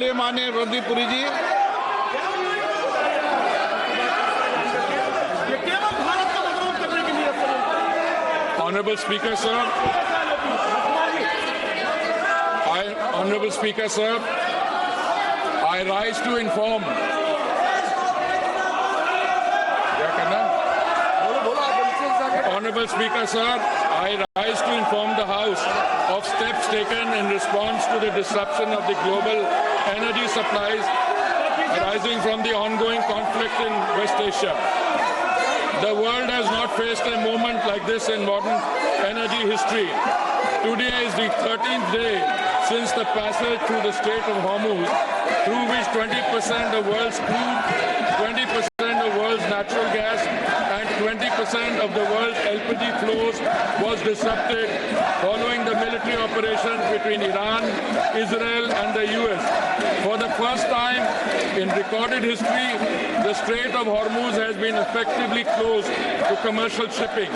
माननीय हरदीप पुरी जी। Honorable Speaker, sir. Honorable Speaker, sir. I rise to inform. Honorable Speaker, sir. I rise to inform the House of steps taken in response to the disruption of the global energy supplies arising from the ongoing conflict in West Asia. The world has not faced a moment like this in modern energy history. Today is the 13th day since the passage through the Strait of Hormuz, through which 20% of world's crude, 20% of world's natural gas, and 20% of the world's LPG flows was disrupted following the military operations between Iran, Israel, and the US. For the first time in recorded history, the Strait of Hormuz has been effectively closed to commercial shipping.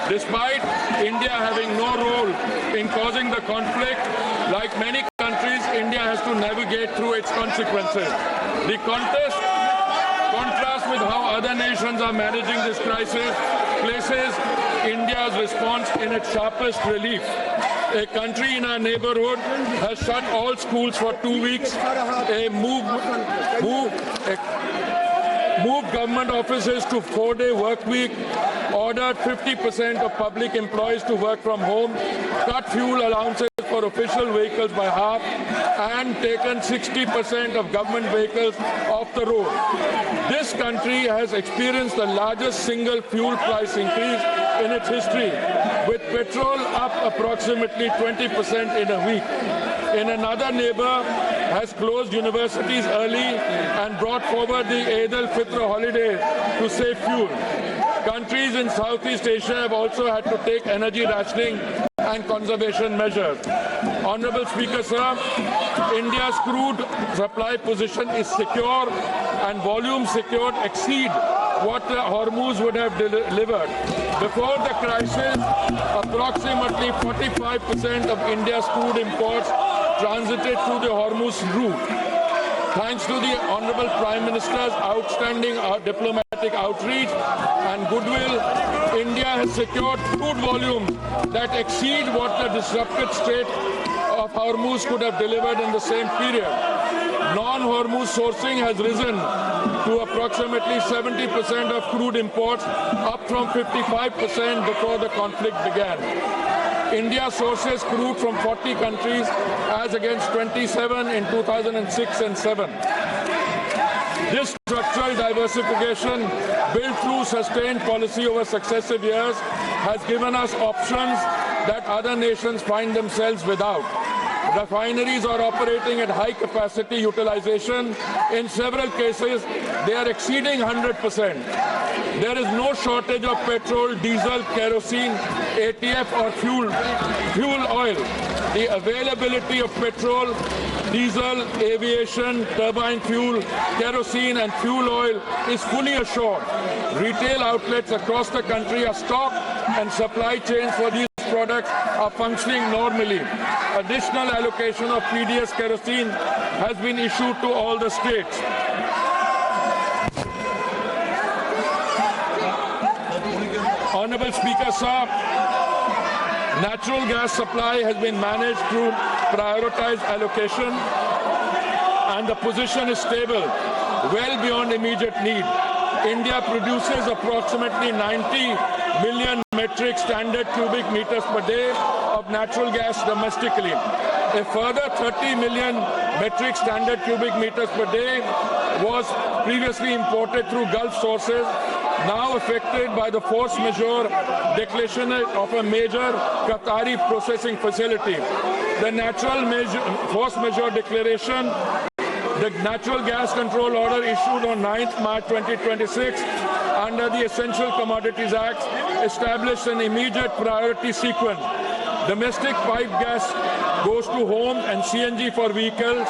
Despite India having no role in causing the conflict, like many countries, India has to navigate through its consequences. The contrast with how other nations are managing this crisis places India's response in its sharpest relief. A country in our neighborhood has shut all schools for 2 weeks, moved government offices to 4-day work week, ordered 50% of public employees to work from home, cut fuel allowances for official vehicles by half, and taken 60% of government vehicles off the road. This country has experienced the largest single fuel price increase in its history, with petrol up approximately 20% in a week. In another neighbor has closed universities early and brought forward the Eid al-Fitr holiday to save fuel. Countries in Southeast Asia have also had to take energy rationing and conservation measures. Honorable Speaker, sir, India's crude supply position is secure and volumes secured exceed what Hormuz would have delivered. Before the crisis, approximately 45% of India's crude imports transited through the Hormuz route. Thanks to the Honorable Prime Minister's outstanding diplomatic outreach and goodwill, India has secured crude volumes that exceed what the disrupted Strait of Hormuz could have delivered in the same period. Non-Hormuz sourcing has risen to approximately 70% of crude imports, up from 55% before the conflict began. India sources crude from 40 countries as against 27 in 2006 and 7. This structural diversification, built through sustained policy over successive years, has given us options that other nations find themselves without. Refineries are operating at high capacity utilization. In several cases, they are exceeding 100%. There is no shortage of petrol, diesel, kerosene, ATF or fuel oil. The availability of petrol, diesel, aviation, turbine fuel, kerosene and fuel oil is fully assured. Retail outlets across the country are stocked and supply chains for these products are functioning normally. Additional allocation of PDS kerosene has been issued to all the states. Honorable Speaker, sir, natural gas supply has been managed through prioritized allocation and the position is stable, well beyond immediate need. India produces approximately 90 million metric standard cubic meters per day of natural gas domestically. A further 30 million metric standard cubic meters per day was previously imported through Gulf sources, now affected by the force majeure declaration of a major Qatari processing facility. The force majeure declaration, the Natural Gas Control Order issued on 9th March 2026 under the Essential Commodities Act established an immediate priority sequence. Domestic pipe gas goes to homes and CNG for vehicles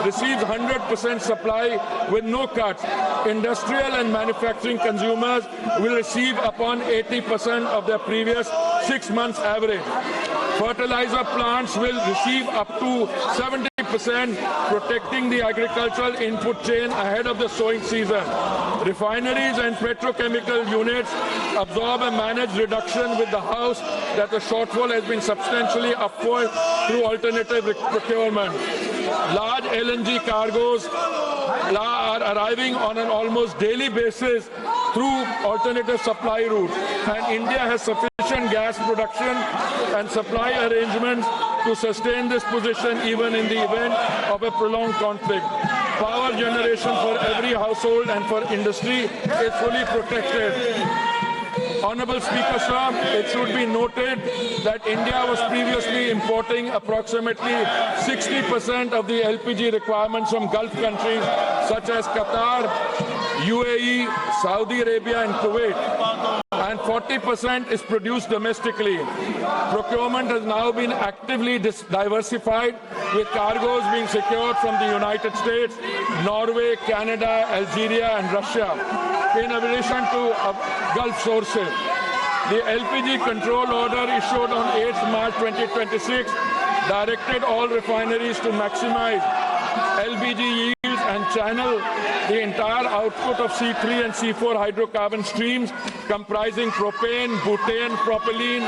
receives 100% supply with no cuts. Industrial and manufacturing consumers will receive upon 80% of their previous 6 months average. Fertilizer plants will receive up to 70%, protecting the agricultural input chain ahead of the sowing season. Refineries and petrochemical units absorb a managed reduction with the House that the shortfall has been substantially upward through alternative procurement. Large LNG cargoes are arriving on an almost daily basis through alternative supply routes, and India has sufficient gas production and supply arrangements to sustain this position even in the event of a prolonged conflict. Power generation for every household and for industry is fully protected. Honourable Speaker, sir, it should be noted that India was previously importing approximately 60% of the LPG requirements from Gulf countries such as Qatar, UAE, Saudi Arabia and Kuwait, and 40% is produced domestically. Procurement has now been actively diversified, with cargoes being secured from the United States, Norway, Canada, Algeria and Russia, in addition to Gulf sources. The LPG control order issued on 8 March 2026 directed all refineries to maximize LPG yields and channel the entire output of C3 and C4 hydrocarbon streams comprising propane, butane, propylene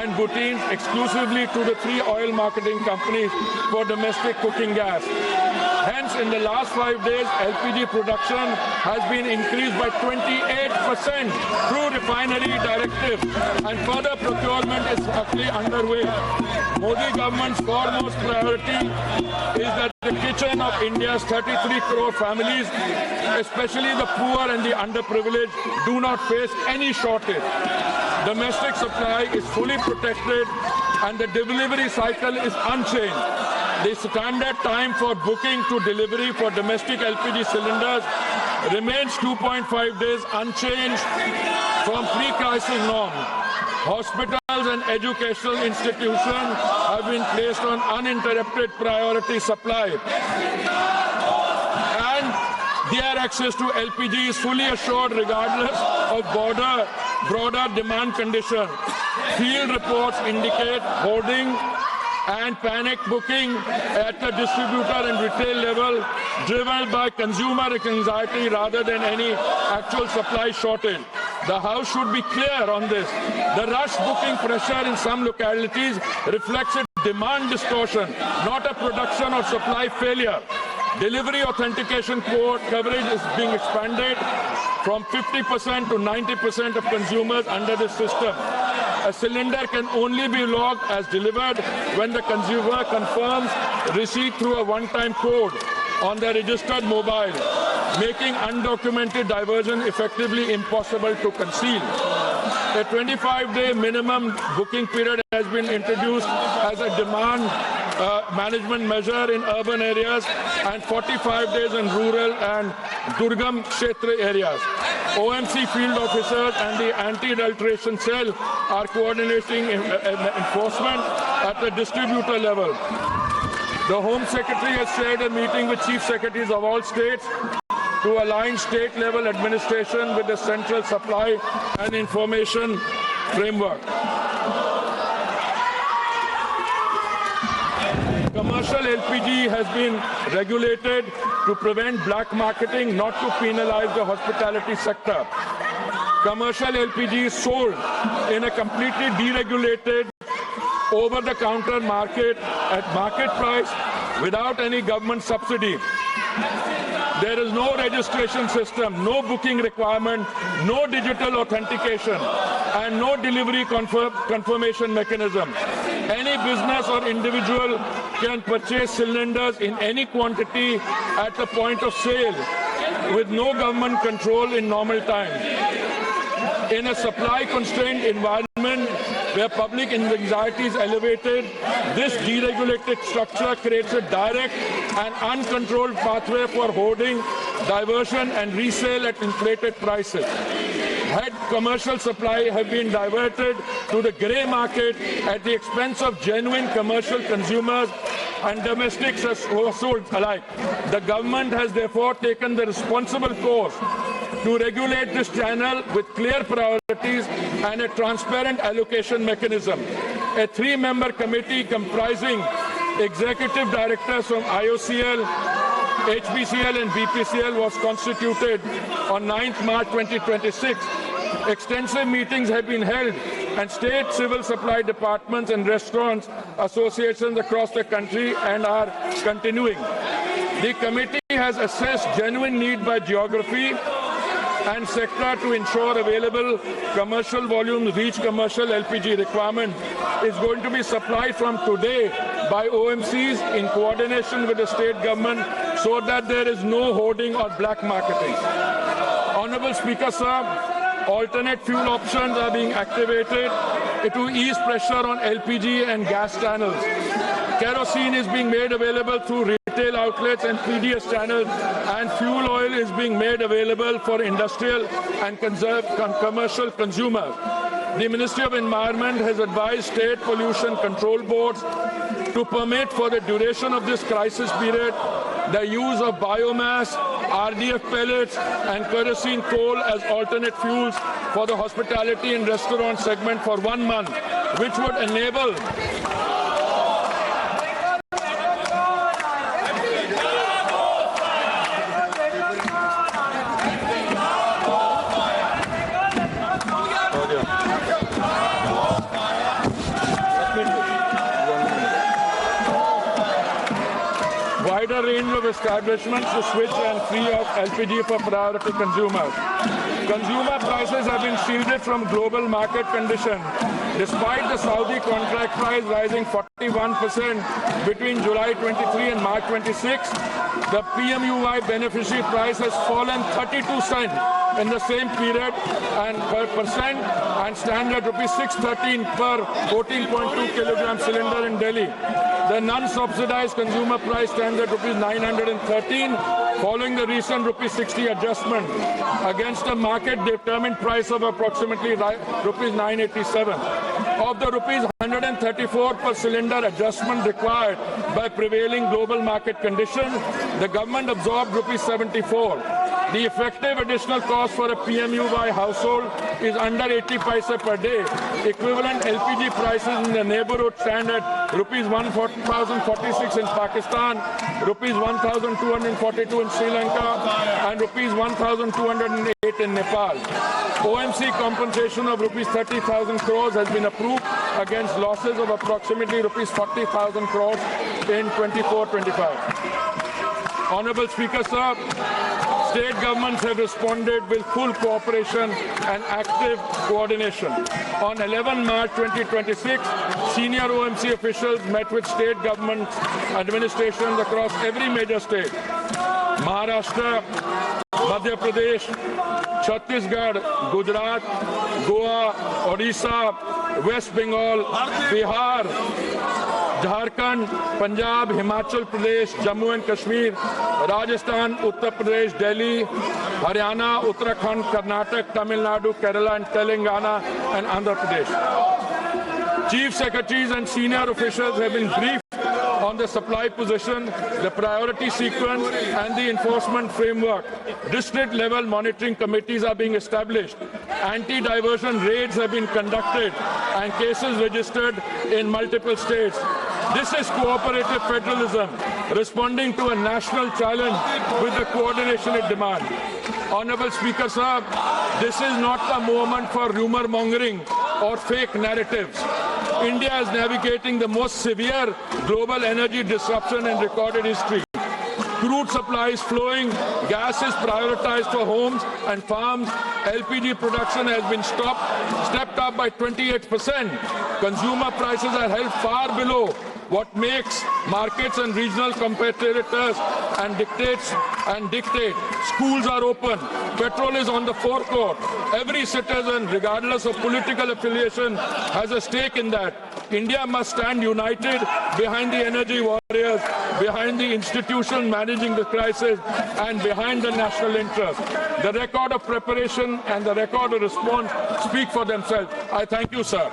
and butene exclusively to the 3 oil marketing companies for domestic cooking gas. Hence, in the last 5 days, LPG production has been increased by 28% through refinery directive, and further procurement is actually underway. Modi government's foremost priority is that the kitchen of India's 33 crore families, especially the poor and the underprivileged, do not face any shortage. Domestic supply is fully protected and the delivery cycle is unchanged. The standard time for booking to delivery for domestic LPG cylinders remains 2.5 days, unchanged from pre-crisis norms. Hospitals and educational institutions have been placed on uninterrupted priority supply, and their access to LPG is fully assured regardless of broader demand conditions. Field reports indicate hoarding and panic booking at the distributor and retail level, driven by consumer anxiety rather than any actual supply shortage. The House should be clear on this. The rush booking pressure in some localities reflects a demand distortion, not a production or supply failure. Delivery authentication code coverage is being expanded from 50% to 90% of consumers under this system. A cylinder can only be logged as delivered when the consumer confirms receipt through a one-time code on the registered mobile, making undocumented diversion effectively impossible to conceal. A 25-day minimum booking period has been introduced as a demand management measure in urban areas and 45 days in rural and Durgam Kshetra areas. OMC field officers and the anti-adulteration cell are coordinating enforcement at the distributor level. The Home Secretary has chaired a meeting with Chief Secretaries of all states to align state-level administration with the central supply and information framework. Commercial LPG has been regulated to prevent black marketing, not to penalize the hospitality sector. Commercial LPG is sold in a completely deregulated, over-the-counter market at market price without any government subsidy. There is no registration system, no booking requirement, no digital authentication, and no delivery confirmation mechanism. Any business or individual can purchase cylinders in any quantity at the point of sale with no government control in normal times. In a supply-constrained environment where public anxiety is elevated, this deregulated structure creates a direct and uncontrolled pathway for hoarding, diversion and resale at inflated prices. Had commercial supply have been diverted to the grey market at the expense of genuine commercial consumers and domestic households alike. The government has therefore taken the responsible course to regulate this channel with clear priorities and a transparent allocation mechanism. A 3-member committee comprising executive directors from IOCL, HPCL and BPCL was constituted on 9th March 2026. Extensive meetings have been held and state civil supply departments and restaurants associations across the country and are continuing. The committee has assessed genuine need by geography and sector to ensure available commercial volumes reach commercial LPG requirement is going to be supplied from today by OMCs in coordination with the state government so that there is no hoarding or black marketing. Honourable Speaker, sir, alternate fuel options are being activated to ease pressure on LPG and gas channels. Kerosene is being made available through retail outlets and PDS channels, and fuel oil is being made available for industrial and commercial consumers. The Ministry of Environment has advised state pollution control boards to permit for the duration of this crisis period the use of biomass, RDF pellets and kerosene coal as alternate fuels for the hospitality and restaurant segment for 1 month, which would enable wider range of establishments to switch and free of LPG for priority consumers. Consumer prices have been shielded from global market conditions. Despite the Saudi contract price rising 41% between July 23 and March 26, the PMUY beneficiary price has fallen 32 cents in the same period and per percent and stands at rupees 613 per 14.2 kilogram cylinder in Delhi. The non-subsidized consumer price stands at rupees 913 following the recent rupees 60 adjustment against a market-determined price of approximately rupees 987. Of the rupees 134 per cylinder adjustment required by prevailing global market conditions, the government absorbed rupees 74. The effective additional cost for a PMUY household is under 80 paise per day. Equivalent LPG prices in the neighborhood stand at rupees 1,046 in Pakistan, rupees 1,242 in Sri Lanka, and rupees 1,208 in Nepal. OMC compensation of rupees 30,000 crores has been approved against losses of approximately rupees 40,000 crores in 24-25. Honourable Speaker, sir, state governments have responded with full cooperation and active coordination. On 11 March 2026, senior OMC officials met with state government administrations across every major state. Maharashtra, Madhya Pradesh, Chhattisgarh, Gujarat, Goa, Odisha, West Bengal, Bihar, Jharkhand, Punjab, Himachal Pradesh, Jammu and Kashmir, Rajasthan, Uttar Pradesh, Delhi, Haryana, Uttarakhand, Karnataka, Tamil Nadu, Kerala and Telangana and Andhra Pradesh. Chief Secretaries and senior officials have been briefed on the supply position, the priority sequence and the enforcement framework. District-level monitoring committees are being established. Anti-diversion raids have been conducted and cases registered in multiple states. This is cooperative federalism, responding to a national challenge with the coordination it demands. Honourable Speaker, sir, this is not the moment for rumour mongering or fake narratives. India is navigating the most severe global energy disruption in recorded history. Crude supply is flowing, gas is prioritized for homes and farms, LPG production has been stepped up by 28%. Consumer prices are held far below what makes markets and regional competitors and dictate. Schools are open. Petrol is on the forecourt. Every citizen, regardless of political affiliation, has a stake in that. India must stand united behind the energy warriors, behind the institution managing the crisis, and behind the national interest. The record of preparation and the record of response speak for themselves. I thank you, sir.